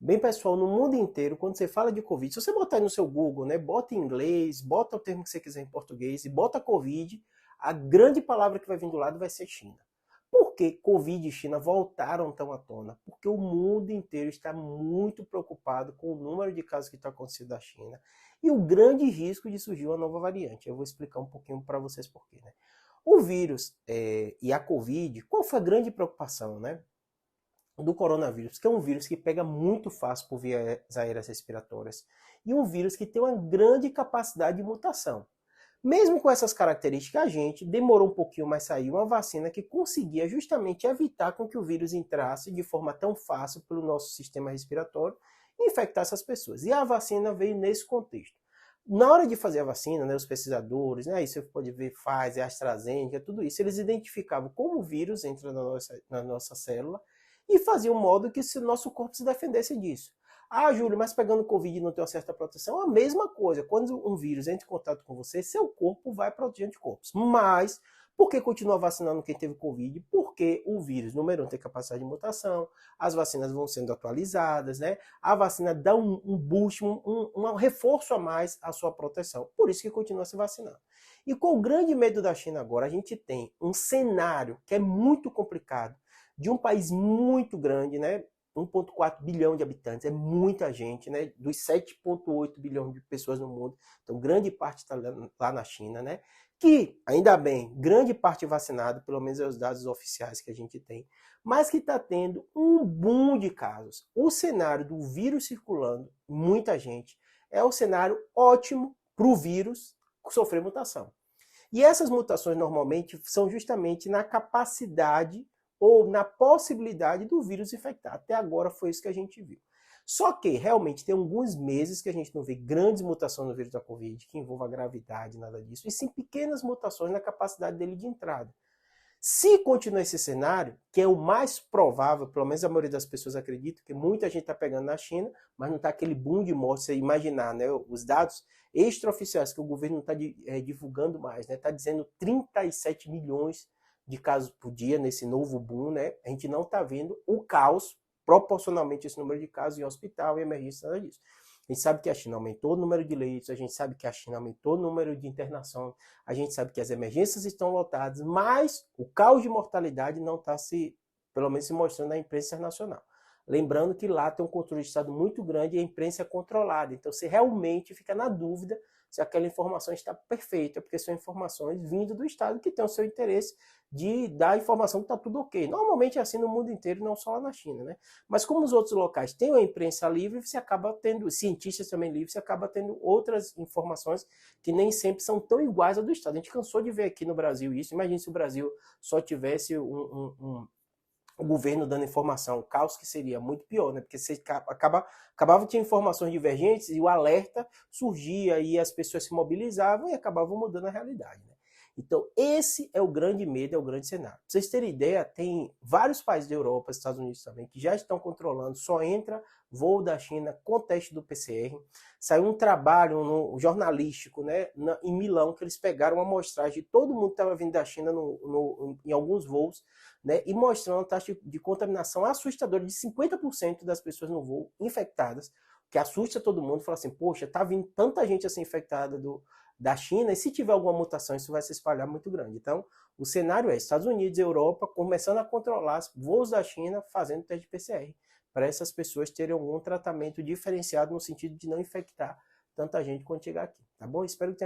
Bem, pessoal, no mundo inteiro, quando você fala de Covid, se você botar aí no seu Google, né, bota em inglês, bota o termo que você quiser em português e bota Covid, a grande palavra que vai vir do lado vai ser China. Por que Covid e China voltaram tão à tona? Porque o mundo inteiro está muito preocupado com o número de casos que está acontecendo na China e o grande risco de surgir uma nova variante. Eu vou explicar um pouquinho para vocês por quê, né? O vírus e a Covid, qual foi a grande preocupação, né? Do coronavírus, que é um vírus que pega muito fácil por vias aéreas respiratórias e um vírus que tem uma grande capacidade de mutação. Mesmo com essas características, a gente demorou um pouquinho, mas saiu uma vacina que conseguia justamente evitar com que o vírus entrasse de forma tão fácil pelo nosso sistema respiratório e infectasse as pessoas. E a vacina veio nesse contexto. Na hora de fazer a vacina, né, os pesquisadores, né, aí você pode ver Pfizer, AstraZeneca, tudo isso, eles identificavam como o vírus entra na nossa célula e fazia um modo que o nosso corpo se defendesse disso. Ah, Júlio, mas pegando Covid e não tem uma certa proteção, a mesma coisa. Quando um vírus entra em contato com você, seu corpo vai produzir anticorpos. Mas, por que continua vacinando quem teve Covid? Porque o vírus, número 1, tem capacidade de mutação, as vacinas vão sendo atualizadas, né? A vacina dá um boost, um reforço a mais à sua proteção. Por isso que continua se vacinando. E com o grande medo da China agora, a gente tem um cenário que é muito complicado, de um país muito grande, né? 1,4 bilhão de habitantes, é muita gente, né? Dos 7,8 bilhões de pessoas no mundo, então grande parte está lá na China, né? Que, ainda bem, grande parte vacinada, pelo menos é os dados oficiais que a gente tem, mas que está tendo um boom de casos. O cenário do vírus circulando, muita gente, é um cenário ótimo para o vírus sofrer mutação. E essas mutações normalmente são justamente na capacidade ou na possibilidade do vírus infectar. Até agora foi isso que a gente viu. Só que realmente tem alguns meses que a gente não vê grandes mutações no vírus da Covid, que envolva a gravidade, nada disso, e sim pequenas mutações na capacidade dele de entrada. Se continuar esse cenário, que é o mais provável, pelo menos a maioria das pessoas acredita, que muita gente está pegando na China, mas não está aquele boom de morte, você imaginar, né? Os dados extraoficiais que o governo não está divulgando mais, né? Está dizendo 37 milhões de casos por dia nesse novo boom, né? A gente não está vendo o caos proporcionalmente esse número de casos em hospital e emergência, nada disso. A gente sabe que a China aumentou o número de leitos, a gente sabe que a China aumentou o número de internação, a gente sabe que as emergências estão lotadas, mas o caos de mortalidade não está pelo menos se mostrando na imprensa internacional. Lembrando que lá tem um controle de Estado muito grande e a imprensa é controlada. Então você realmente fica na dúvida se aquela informação está perfeita, porque são informações vindo do Estado que tem o seu interesse de dar a informação que está tudo ok. Normalmente é assim no mundo inteiro, não só lá na China, né? Mas como os outros locais têm a imprensa livre, você acaba tendo, cientistas também livres, você acaba tendo outras informações que nem sempre são tão iguais à do Estado. A gente cansou de ver aqui no Brasil isso. Imagine se o Brasil só tivesse o governo dando informação, o caos que seria muito pior, né? Porque você acabava tendo informações divergentes e o alerta surgia e as pessoas se mobilizavam e acabavam mudando a realidade, né? Então, esse é o grande medo, é o grande cenário. Pra vocês terem ideia, tem vários países da Europa, Estados Unidos também, que já estão controlando, só entra voo da China com teste do PCR. Saiu um trabalho jornalístico, né, em Milão, que eles pegaram uma amostragem de todo mundo que estava vindo da China em alguns voos, né, e mostrando a taxa de contaminação assustadora de 50% das pessoas no voo infectadas, que assusta todo mundo, fala assim, poxa, tá vindo tanta gente assim infectada da China, e se tiver alguma mutação, isso vai se espalhar muito grande. Então, o cenário é Estados Unidos e Europa começando a controlar os voos da China fazendo teste de PCR, para essas pessoas terem algum tratamento diferenciado no sentido de não infectar tanta gente quando chegar aqui, tá bom? Espero que tenha